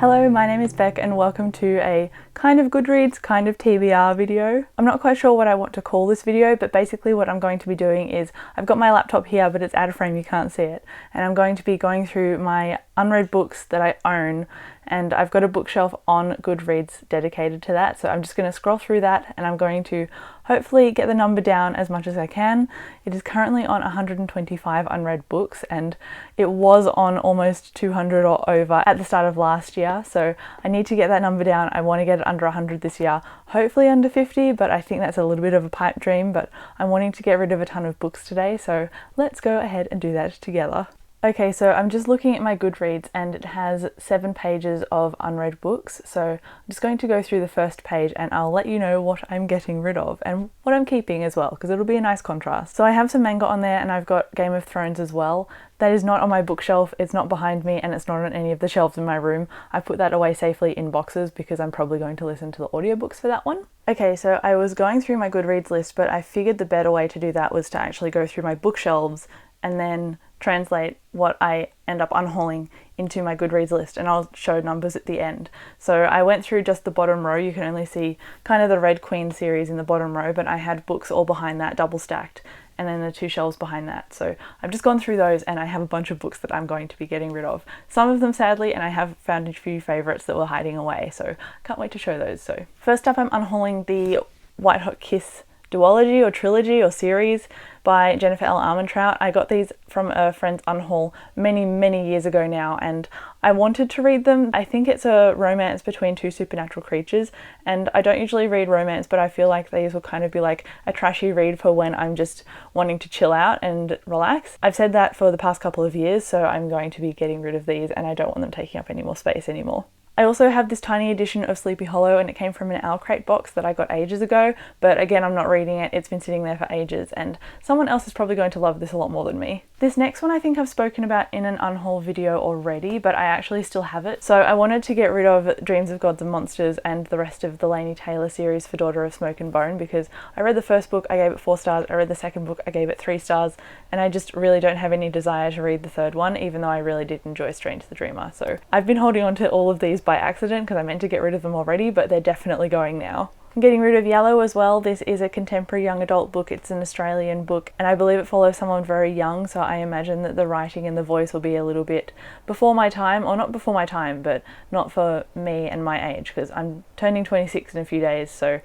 Hello, my name is Beck and welcome to a kind of Goodreads, kind of TBR video. I'm not quite sure what I want to call this video, but basically what I'm going to be doing is I've got my laptop here, but it's out of frame, you can't see it. And I'm going to be going through my unread books that I own, and I've got a bookshelf on Goodreads dedicated to that. So I'm just going to scroll through that and I'm going to hopefully get the number down as much as I can. It is currently on 125 unread books and it was on almost 200 or over at the start of last year. So I need to get that number down. I want to get it under 100 this year, hopefully under 50, but I think that's a little bit of a pipe dream, but I'm wanting to get rid of a ton of books today. So let's go ahead and do that together. Okay, so I'm just looking at my Goodreads and it has 7 pages of unread books. So I'm just going to go through the first page and I'll let you know what I'm getting rid of and what I'm keeping as well, because it'll be a nice contrast. So I have some manga on there and I've got Game of Thrones as well. That is not on my bookshelf, it's not behind me, and it's not on any of the shelves in my room. I put that away safely in boxes because I'm probably going to listen to the audiobooks for that one. Okay, so I was going through my Goodreads list, but I figured the better way to do that was to actually go through my bookshelves and then translate what I end up unhauling into my Goodreads list, and I'll show numbers at the end. So I went through just the bottom row. You can only see kind of the Red Queen series in the bottom row, but I had books all behind that, double stacked, and then the 2 shelves behind that. So I've just gone through those and I have a bunch of books that I'm going to be getting rid of. Some of them sadly, and I have found a few favourites that were hiding away, so can't wait to show those. So first up, I'm unhauling the White Hot Kiss duology or trilogy or series by Jennifer L. Armentrout. I got these from a friend's unhaul many years ago now, and I wanted to read them. I think it's a romance between 2 supernatural creatures, and I don't usually read romance, but I feel like these will kind of be like a trashy read for when I'm just wanting to chill out and relax. I've said that for the past couple of years, so I'm going to be getting rid of these and I don't want them taking up any more space anymore. I also have this tiny edition of Sleepy Hollow, and it came from an Owl Crate box that I got ages ago, but again, I'm not reading it. It's been sitting there for ages, and someone else is probably going to love this a lot more than me. This next one I think I've spoken about in an unhaul video already, but I actually still have it. So I wanted to get rid of Dreams of Gods and Monsters and the rest of the Laini Taylor series for Daughter of Smoke and Bone, because I read the first book, I gave it 4 stars, I read the second book, I gave it 3 stars, and I just really don't have any desire to read the third one, even though I really did enjoy Strange the Dreamer. So I've been holding on to all of these by accident because I meant to get rid of them already, but they're definitely going now. I'm getting rid of Yellow as well. This is a contemporary young adult book. It's an Australian book and I believe it follows someone very young, so I imagine that the writing and the voice will be a little bit before my time, or not before my time, but not for me and my age, because I'm turning 26 in a few days, so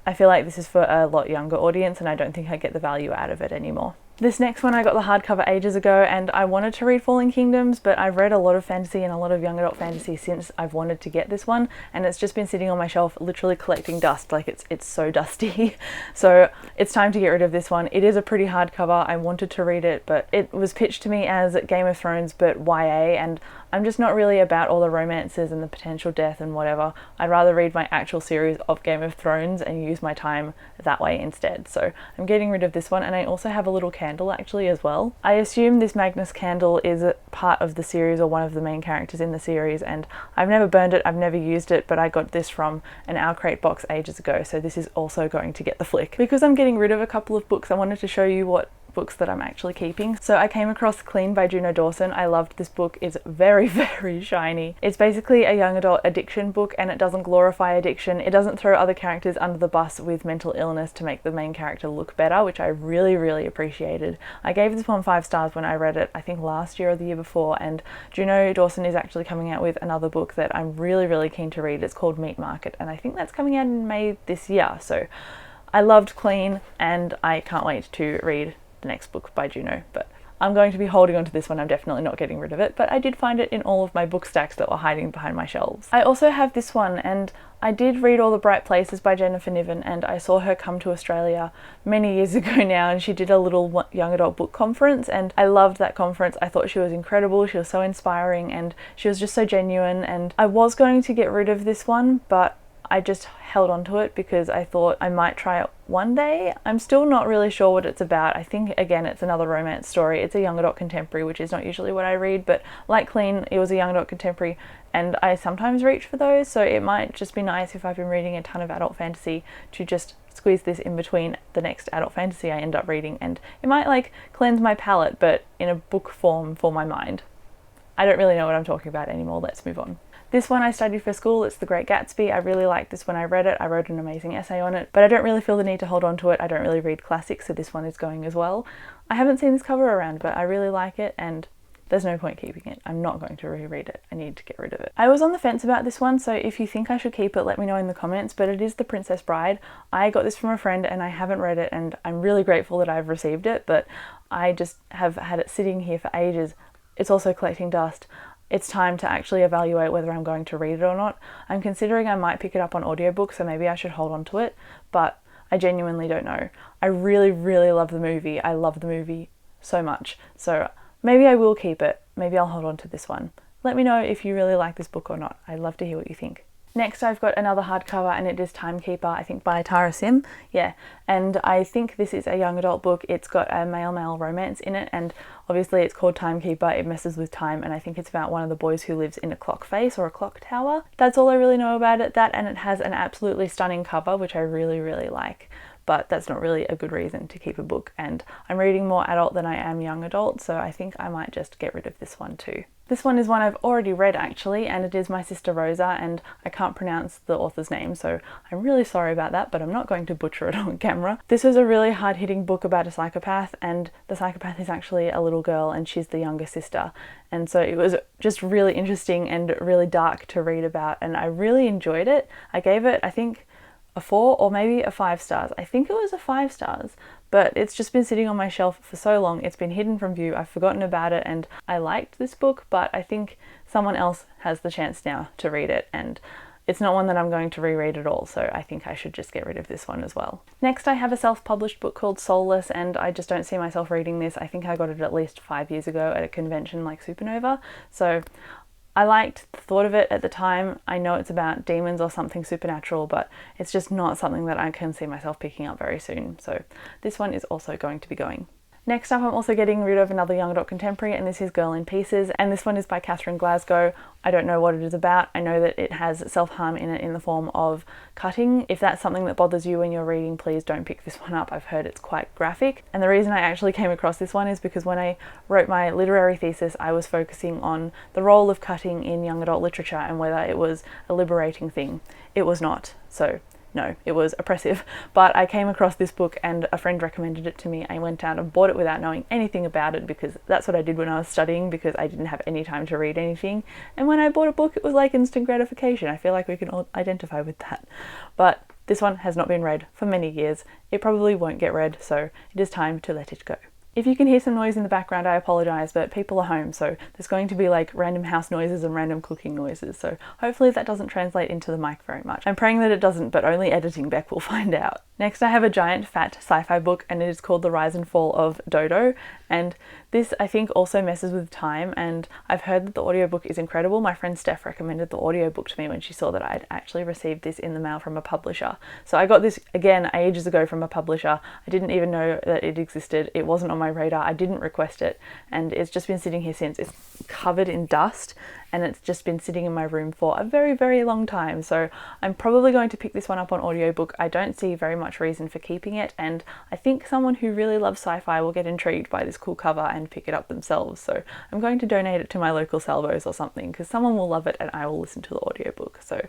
I feel like this is for a lot younger audience and I don't think I get the value out of it anymore. This next one I got the hardcover ages ago and I wanted to read Falling Kingdoms, but I've read a lot of fantasy and a lot of young adult fantasy since I've wanted to get this one, and it's just been sitting on my shelf literally collecting dust. Like it's so dusty. So it's time to get rid of this one. It is a pretty hardcover. I wanted to read it, but it was pitched to me as Game of Thrones but YA, and I'm just not really about all the romances and the potential death and whatever. I'd rather read my actual series of Game of Thrones and use my time that way instead. So I'm getting rid of this one, and I also have a little candle actually as well. I assume this Magnus candle is a part of the series or one of the main characters in the series, and I've never burned it, I've never used it, but I got this from an Owl Crate box ages ago, so this is also going to get the flick. Because I'm getting rid of a couple of books, I wanted to show you what books that I'm actually keeping. So I came across Clean by Juno Dawson. I loved this book. It's very shiny. It's basically a young adult addiction book, and it doesn't glorify addiction. It doesn't throw other characters under the bus with mental illness to make the main character look better, which I really appreciated. I gave this one 5 stars when I read it, I think last year or the year before, and Juno Dawson is actually coming out with another book that I'm really keen to read. It's called Meat Market, and I think that's coming out in May this year. So I loved Clean and I can't wait to read the next book by Juno, but I'm going to be holding on to this one. I'm definitely not getting rid of it, but I did find it in all of my book stacks that were hiding behind my shelves. I also have this one, and I did read All the Bright Places by Jennifer Niven, and I saw her come to Australia many years ago now, and she did a little young adult book conference, and I loved that conference. I thought she was incredible. She was so inspiring and she was just so genuine, and I was going to get rid of this one, but I just held on to it because I thought I might try it one day. I'm still not really sure what it's about. I think again it's another romance story. It's a young adult contemporary, which is not usually what I read, but like Clean, it was a young adult contemporary and I sometimes reach for those, so it might just be nice if I've been reading a ton of adult fantasy to just squeeze this in between the next adult fantasy I end up reading, and it might like cleanse my palate but in a book form for my mind. I don't really know what I'm talking about anymore. Let's move on. This one I studied for school, it's The Great Gatsby. I really liked this when I read it. I wrote an amazing essay on it, but I don't really feel the need to hold on to it. I don't really read classics, so this one is going as well. I haven't seen this cover around, but I really like it, and there's no point keeping it. I'm not going to reread it. I need to get rid of it. I was on the fence about this one, so if you think I should keep it, let me know in the comments, but it is The Princess Bride. I got this from a friend and I haven't read it, and I'm really grateful that I've received it, but I just have had it sitting here for ages. It's also collecting dust. It's time to actually evaluate whether I'm going to read it or not. I'm considering I might pick it up on audiobook, so maybe I should hold on to it, but I genuinely don't know. I really, really love the movie. I love the movie so much. So maybe I will keep it. Maybe I'll hold on to this one. Let me know if you really like this book or not. I'd love to hear what you think. Next, I've got another hardcover, and it is Timekeeper, I think by Tara Sim. Yeah, and I think this is a young adult book. It's got a male-male romance in it, and obviously it's called Timekeeper. It messes with time, and I think it's about one of the boys who lives in a clock face or a clock tower. That's all I really know about it. That, and it has an absolutely stunning cover, which I really, really like. But that's not really a good reason to keep a book, and I'm reading more adult than I am young adult, so I think I might just get rid of this one too. This one is one I've already read actually, and it is My Sister Rosa, and I can't pronounce the author's name, so I'm really sorry about that, but I'm not going to butcher it on camera. This was a really hard-hitting book about a psychopath, and the psychopath is actually a little girl and she's the younger sister, and so it was just really interesting and really dark to read about, and I really enjoyed it. I gave it, I think, a 4 or maybe a 5 stars. I think it was a 5 stars, but it's just been sitting on my shelf for so long. It's been hidden from view. I've forgotten about it, and I liked this book, but I think someone else has the chance now to read it, and it's not one that I'm going to reread at all, so I think I should just get rid of this one as well. Next, I have a self-published book called Soulless, and I just don't see myself reading this. I think I got it at least 5 years ago at a convention like Supernova, so I liked the thought of it at the time. I know it's about demons or something supernatural, but it's just not something that I can see myself picking up very soon. So this one is also going to be going. Next up, I'm also getting rid of another young adult contemporary, and this is Girl in Pieces, and this one is by Catherine Glasgow. I don't know what it is about. I know that it has self-harm in it in the form of cutting. If that's something that bothers you when you're reading, please don't pick this one up. I've heard it's quite graphic. And the reason I actually came across this one is because when I wrote my literary thesis, I was focusing on the role of cutting in young adult literature and whether it was a liberating thing. It was not. So no, it was oppressive, but I came across this book and a friend recommended it to me. I went out and bought it without knowing anything about it, because that's what I did when I was studying, because I didn't have any time to read anything. And when I bought a book, it was like instant gratification. I feel like we can all identify with that. But this one has not been read for many years. It probably won't get read, so it is time to let it go. If you can hear some noise in the background, I apologise, but people are home, so there's going to be like random house noises and random cooking noises, so hopefully that doesn't translate into the mic very much. I'm praying that it doesn't, but only editing Beck will find out. Next, I have a giant fat sci-fi book, and it is called The Rise and Fall of Dodo, and this I think also messes with time, and I've heard that the audiobook is incredible. My friend Steph recommended the audiobook to me when she saw that I'd actually received this in the mail from a publisher. So I got this again ages ago from a publisher. I didn't even know that it existed. It wasn't on my radar. I didn't request it, and it's just been sitting here since. It's covered in dust, and it's just been sitting in my room for a very, very long time. So I'm probably going to pick this one up on audiobook. I don't see very much reason for keeping it, and I think someone who really loves sci-fi will get intrigued by this cool cover and pick it up themselves. So I'm going to donate it to my local Salvos or something, because someone will love it and I will listen to the audiobook. So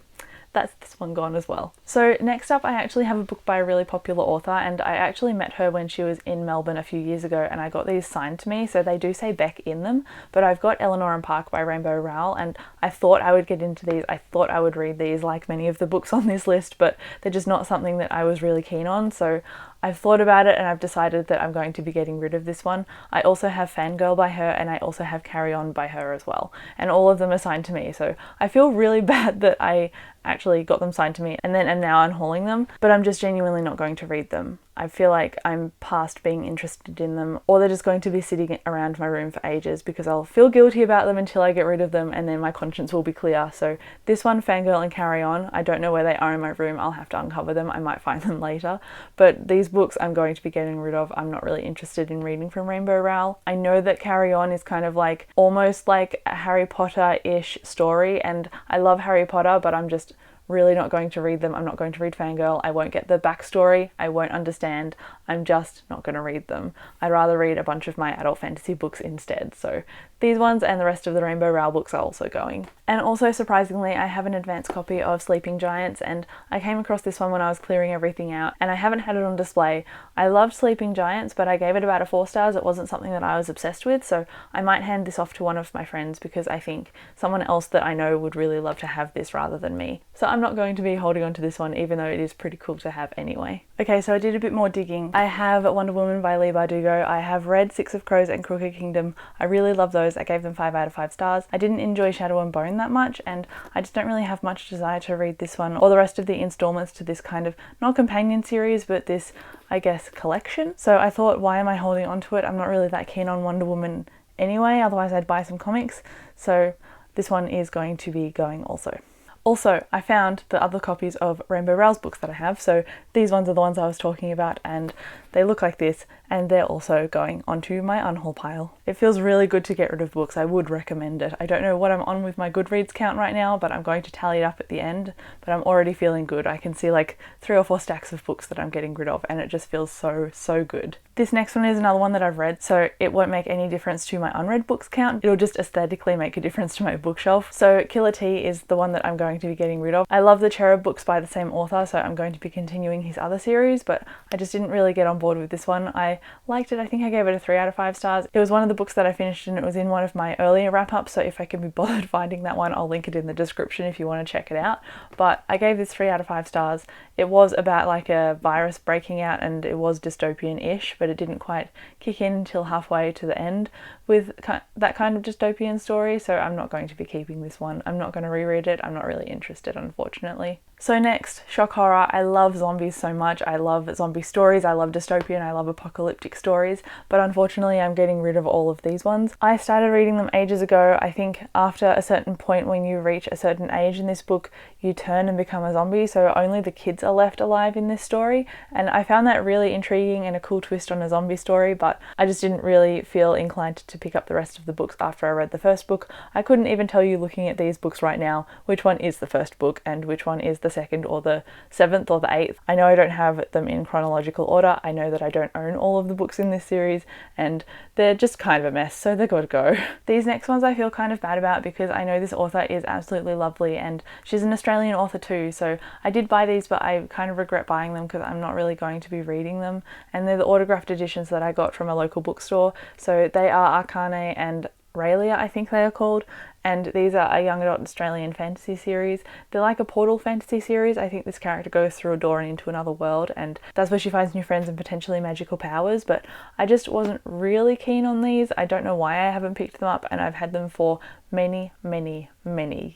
that's this one gone as well. So next up, I actually have a book by a really popular author, and I actually met her when she was in Melbourne a few years ago, and I got these signed to me. So they do say Beck in them, but I've got Eleanor and Park by Rainbow Rowell, and I thought I would get into these. I thought I would read these like many of the books on this list, but they're just not something that I was really keen on. So I've thought about it and I've decided that I'm going to be getting rid of this one. I also have Fangirl by her, and I also have Carry On by her as well, and all of them are signed to me. So I feel really bad that I actually got them signed to me and then am now unhauling them, but I'm just genuinely not going to read them. I feel like I'm past being interested in them, or they're just going to be sitting around my room for ages, because I'll feel guilty about them until I get rid of them, and then my conscience will be clear. So this one, Fangirl and Carry On, I don't know where they are in my room. I'll have to uncover them. I might find them later, but these books I'm going to be getting rid of. I'm not really interested in reading from Rainbow Rowell. I know that Carry On is kind of like almost like a Harry Potter-ish story, and I love Harry Potter, but I'm just really not going to read them. I'm not going to read Fangirl. I won't get the backstory. I won't understand. I'm just not going to read them. I'd rather read a bunch of my adult fantasy books instead. So these ones and the rest of the Rainbow Rowell books are also going. And also, surprisingly, I have an advanced copy of Sleeping Giants, and I came across this one when I was clearing everything out, and I haven't had it on display. I loved Sleeping Giants, but I gave it about a 4 stars. It wasn't something that I was obsessed with, so I might hand this off to one of my friends because I think someone else that I know would really love to have this rather than me. So I'm not going to be holding on to this one, even though it is pretty cool to have anyway. Okay, so I did a bit more digging. I have Wonder Woman by Leigh Bardugo. I have read Six of Crows and Crooked Kingdom. I really love those. I gave them 5 out of 5 stars. I didn't enjoy Shadow and Bone that much, and I just don't really have much desire to read this one or the rest of the installments to this kind of, not companion series, but this, I guess, collection. So I thought, why am I holding on to it? I'm not really that keen on Wonder Woman anyway, otherwise I'd buy some comics. So this one is going to be going also. Also, I found the other copies of Rainbow Rowell's books that I have, so these ones are the ones I was talking about, and they look like this, and they're also going onto my unhaul pile. It feels really good to get rid of books. I would recommend it. I don't know what I'm on with my Goodreads count right now, but I'm going to tally it up at the end, but I'm already feeling good. I can see like 3 or 4 stacks of books that I'm getting rid of, and it just feels so good. This next one is another one that I've read, so it won't make any difference to my unread books count. It'll just aesthetically make a difference to my bookshelf. So Killer T is the one that I'm going to be getting rid of. I love the Cherub books by the same author, so I'm going to be continuing his other series, but I just didn't really get on board with this one. I liked it. I think I gave it a 3 out of 5 stars. It was one of the books that I finished, and it was in one of my earlier wrap-ups, so if I can be bothered finding that one, I'll link it in the description if you want to check it out. But I gave this 3 out of 5 stars. It was about like a virus breaking out, and it was dystopian-ish, but it didn't quite kick in until halfway to the end with that kind of dystopian story, so I'm not going to be keeping this one. I'm not going to reread it. I'm not really interested, unfortunately. So next, shock horror. I love zombies so much. I love zombie stories. I love dystopian. I love apocalyptic stories, but unfortunately I'm getting rid of all of these ones. I started reading them ages ago. I think after a certain point, when you reach a certain age in this book, you turn and become a zombie, so only the kids are left alive in this story, and I found that really intriguing and a cool twist on a zombie story, but I just didn't really feel inclined to pick up the rest of the books after I read the first book. I couldn't even tell you, looking at these books right now, which one is the first book and which one is the second or the 7th or the 8th. I know I don't have them in chronological order. I know that I don't own all of the books in this series, and they're just kind of a mess, so they're gotta go. These next ones I feel kind of bad about because I know this author is absolutely lovely, and she's an Australian author too, so I did buy these, but I kind of regret buying them because I'm not really going to be reading them, and they're the autographed editions that I got from a local bookstore. So they are Arcane and Raelia, I think they are called, and these are a young adult Australian fantasy series. They're like a portal fantasy series. I think this character goes through a door and into another world, and that's where she finds new friends and potentially magical powers, but I just wasn't really keen on these. I don't know why I haven't picked them up, and I've had them for many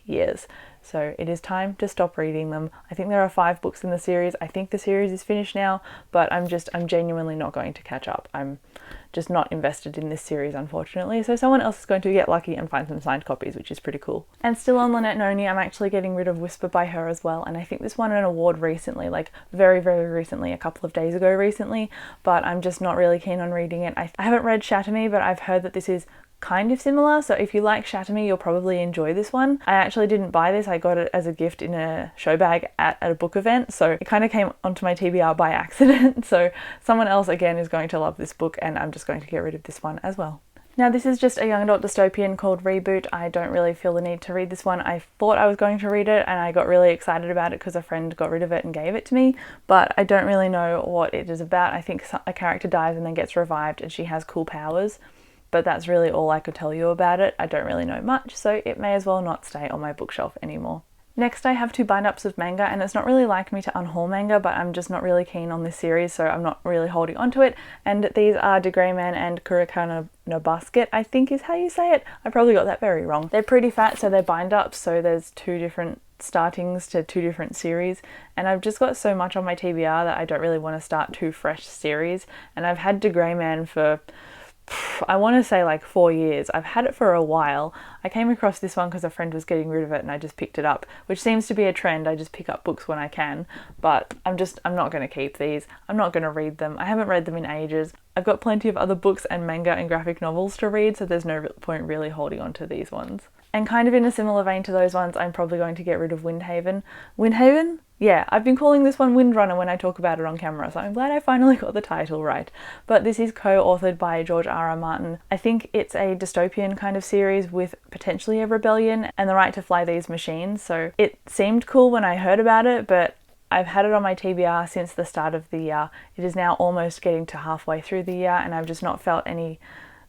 years. So it is time to stop reading them. I think there are 5 books in the series. I think the series is finished now, but I'm genuinely not going to catch up. I'm just not invested in this series, unfortunately. So someone else is going to get lucky and find some signed copies, which is pretty cool. And still on Lynette Noni, I'm actually getting rid of Whisper by her as well. And I think this won an award recently, like very recently, a couple of days ago recently, but I'm just not really keen on reading it. I haven't read Shatter Me, but I've heard that this is kind of similar, so if you like Shatter Me, you'll probably enjoy this one. I actually didn't buy this. I got it as a gift in a show bag at a book event, so it kind of came onto my TBR by accident. So someone else again is going to love this book, and I'm just going to get rid of this one as well. Now this is just a young adult dystopian called Reboot. I don't really feel the need to read this one. I thought I was going to read it, and I got really excited about it because a friend got rid of it and gave it to me, but I don't really know what it is about. I think a character dies and then gets revived and she has cool powers, but that's really all I could tell you about it. I don't really know much, so it may as well not stay on my bookshelf anymore. Next I have 2 bind-ups of manga, and it's not really like me to unhaul manga, but I'm just not really keen on this series, so I'm not really holding onto it. And these are De Grey Man and Kuraka no Basket, I think is how you say it. I probably got that very wrong. They're pretty fat, so they're bind-ups, so there's 2 different startings to 2 different series, and I've just got so much on my TBR that I don't really want to start 2 fresh series. And I've had De Grey Man for, I want to say like 4 years. I've had it for a while. I came across this one because a friend was getting rid of it and I just picked it up, which seems to be a trend. I just pick up books when I can, but I'm not going to keep these. I'm not going to read them. I haven't read them in ages. I've got plenty of other books and manga and graphic novels to read, so there's no point really holding on to these ones. And kind of in a similar vein to those ones, I'm probably going to get rid of Windhaven. Windhaven? Yeah, I've been calling this one Windrunner when I talk about it on camera, so I'm glad I finally got the title right. But this is co-authored by George R.R. Martin. I think it's a dystopian kind of series with potentially a rebellion and the right to fly these machines, so it seemed cool when I heard about it, but I've had it on my TBR since the start of the year. It is now almost getting to halfway through the year and I've just not felt any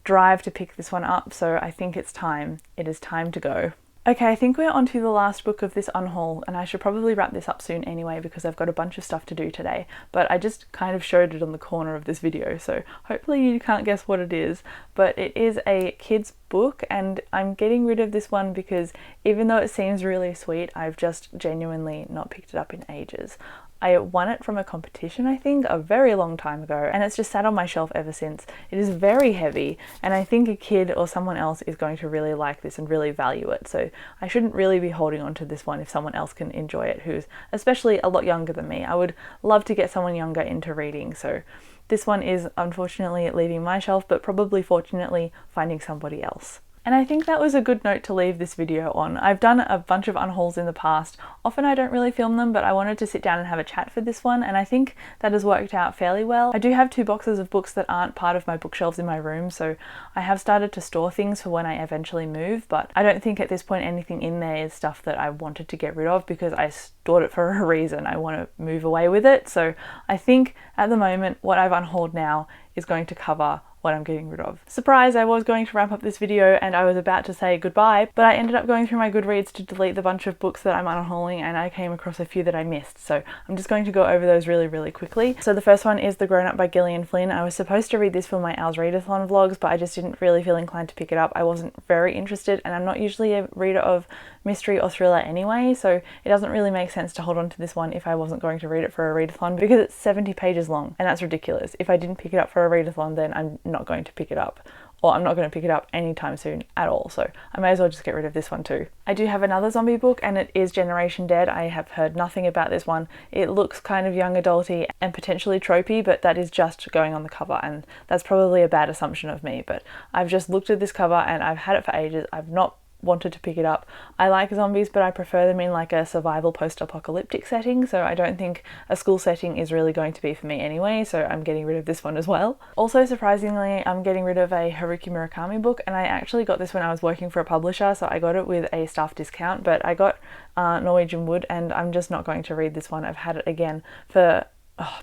drive to pick this one up, so I think it's time. It is time to go. Okay, I think we're on to the last book of this unhaul, and I should probably wrap this up soon anyway because I've got a bunch of stuff to do today, but I just kind of showed it on the corner of this video, so hopefully you can't guess what it is, but it is a kid's book and I'm getting rid of this one because even though it seems really sweet, I've just genuinely not picked it up in ages. I won it from a competition, I think, a very long time ago, and it's just sat on my shelf ever since. It is very heavy, and I think a kid or someone else is going to really like this and really value it, so I shouldn't really be holding on to this one if someone else can enjoy it, who's especially a lot younger than me. I would love to get someone younger into reading, so this one is unfortunately leaving my shelf, but probably fortunately finding somebody else. And I think that was a good note to leave this video on. I've done a bunch of unhauls in the past. Often I don't really film them, but I wanted to sit down and have a chat for this one, and I think that has worked out fairly well. I do have 2 boxes of books that aren't part of my bookshelves in my room, so I have started to store things for when I eventually move, but I don't think at this point anything in there is stuff that I wanted to get rid of because I stored it for a reason. I want to move away with it, so I think at the moment what I've unhauled now is going to cover what I'm getting rid of. Surprise, I was going to wrap up this video and I was about to say goodbye, but I ended up going through my Goodreads to delete the bunch of books that I'm unhauling and I came across a few that I missed, so I'm just going to go over those really quickly. So the first one is The Grown Up by Gillian Flynn. I was supposed to read this for my Owls Readathon vlogs, but I just didn't really feel inclined to pick it up. I wasn't very interested and I'm not usually a reader of mystery or thriller anyway, so it doesn't really make sense to hold on to this one if I wasn't going to read it for a readathon because it's 70 pages long and that's ridiculous. If I didn't pick it up for a readathon, then I'm not going to pick it up, or I'm not going to pick it up anytime soon at all, so I may as well just get rid of this one too. I do have another zombie book and it is Generation Dead. I have heard nothing about this one. It looks kind of young adulty and potentially tropey, but that is just going on the cover and that's probably a bad assumption of me, but I've just looked at this cover and I've had it for ages. I've not wanted to pick it up. I like zombies, but I prefer them in like a survival post-apocalyptic setting, so I don't think a school setting is really going to be for me anyway, so I'm getting rid of this one as well. Also, surprisingly, I'm getting rid of a Haruki Murakami book, and I actually got this when I was working for a publisher, so I got it with a staff discount, but I got Norwegian Wood, and I'm just not going to read this one. I've had it again for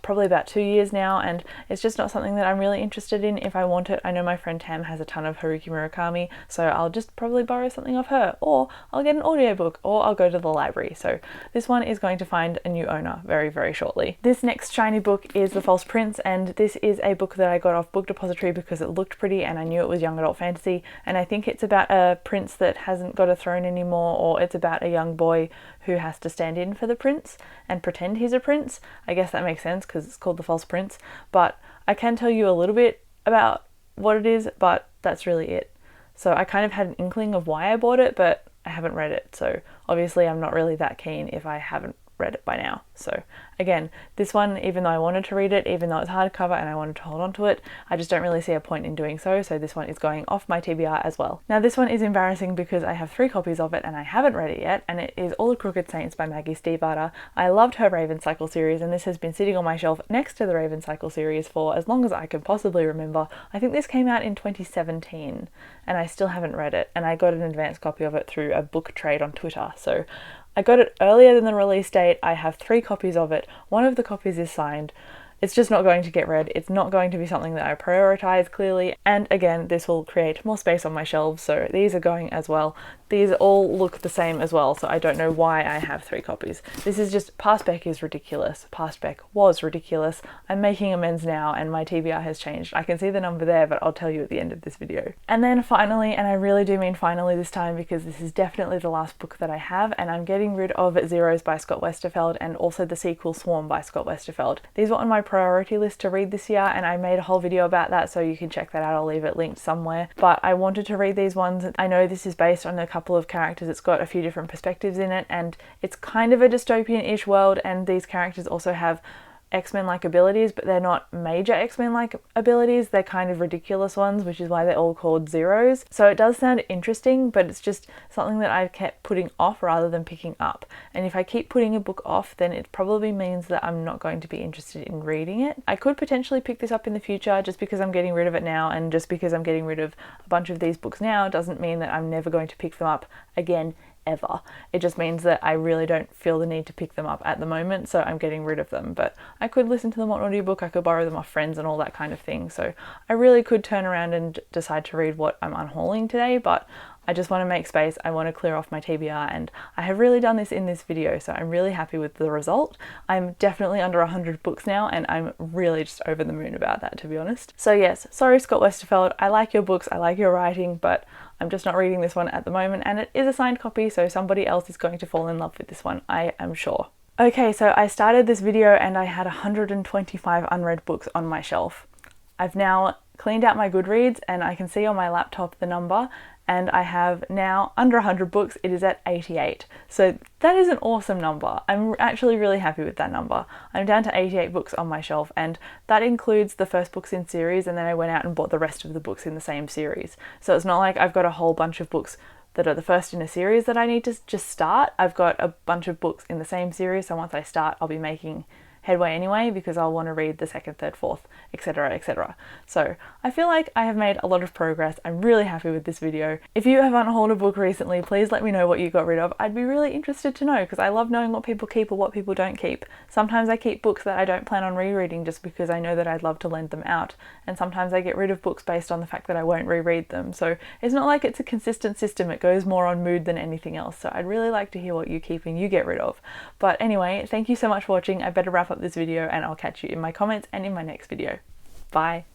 probably about 2 years now, and it's just not something that I'm really interested in. If I want it, I know my friend Tam has a ton of Haruki Murakami, so I'll just probably borrow something off her, or I'll get an audiobook, or I'll go to the library. So this one is going to find a new owner very shortly. This next shiny book is The False Prince, and this is a book that I got off Book Depository because it looked pretty and I knew it was young adult fantasy, and I think it's about a prince that hasn't got a throne anymore, or it's about a young boy who has to stand in for the prince and pretend he's a prince. I guess that makes sense because it's called The False Prince, but I can tell you a little bit about what it is, but that's really it. So I kind of had an inkling of why I bought it, but I haven't read it, so obviously I'm not really that keen if I haven't read it by now. So again, this one, even though I wanted to read it, even though it's hardcover and I wanted to hold on to it, I just don't really see a point in doing so, so this one is going off my TBR as well. Now this one is embarrassing because I have 3 copies of it and I haven't read it yet, and it is All the Crooked Saints by Maggie Stiefvater. I loved her Raven Cycle series, and this has been sitting on my shelf next to the Raven Cycle series for as long as I can possibly remember. I think this came out in 2017 and I still haven't read it, and I got an advanced copy of it through a book trade on Twitter, so I got it earlier than the release date. I have 3 copies of it. One of the copies is signed. It's just not going to get read. It's not going to be something that I prioritize clearly. And again, this will create more space on my shelves, so these are going as well. These all look the same as well, so I don't know why I have 3 copies. This is just, past spec is ridiculous. Past spec was ridiculous. I'm making amends now and my TBR has changed. I can see the number there, but I'll tell you at the end of this video. And then finally, and I really do mean finally this time because this is definitely the last book that I have, and I'm getting rid of Zeros by Scott Westerfeld and also the sequel Swarm by Scott Westerfeld. These were on my priority list to read this year, and I made a whole video about that, so you can check that out. I'll leave it linked somewhere. But I wanted to read these ones. I know this is based on a couple of characters. It's got a few different perspectives in it, and it's kind of a dystopian-ish world, and these characters also have X-Men like abilities, but they're not major X-Men like abilities. They're kind of ridiculous ones, which is why they're all called zeros. So it does sound interesting, but it's just something that I've kept putting off rather than picking up. And if I keep putting a book off, then it probably means that I'm not going to be interested in reading it. I could potentially pick this up in the future. Just because I'm getting rid of it now, and just because I'm getting rid of a bunch of these books now, doesn't mean that I'm never going to pick them up again ever. It just means that I really don't feel the need to pick them up at the moment, so I'm getting rid of them. But I could listen to them on audiobook, I could borrow them off friends and all that kind of thing. So I really could turn around and decide to read what I'm unhauling today, but I just want to make space. I want to clear off my TBR, and I have really done this in this video, so I'm really happy with the result. I'm definitely under 100 books now, and I'm really just over the moon about that, to be honest. So yes, sorry Scott Westerfeld, I like your books, I like your writing, but I'm just not reading this one at the moment, and it is a signed copy, so somebody else is going to fall in love with this one, I am sure. Okay, so I started this video and I had 125 unread books on my shelf. I've now cleaned out my Goodreads and I can see on my laptop the number, and I have now under 100 books. It is at 88. So that is an awesome number. I'm actually really happy with that number. I'm down to 88 books on my shelf, and that includes the first books in series, and then I went out and bought the rest of the books in the same series. So it's not like I've got a whole bunch of books that are the first in a series that I need to just start. I've got a bunch of books in the same series, so once I start, I'll be making headway anyway, because I'll want to read the second, third, fourth, etc, etc. So I feel like I have made a lot of progress. I'm really happy with this video. If you have unhauled a book recently, please let me know what you got rid of. I'd be really interested to know, because I love knowing what people keep or what people don't keep. Sometimes I keep books that I don't plan on rereading just because I know that I'd love to lend them out, and sometimes I get rid of books based on the fact that I won't reread them. So it's not like it's a consistent system, it goes more on mood than anything else. So I'd really like to hear what you keep and you get rid of. But anyway, thank you so much for watching. I better wrap up this video, and I'll catch you in my comments and in my next video. Bye.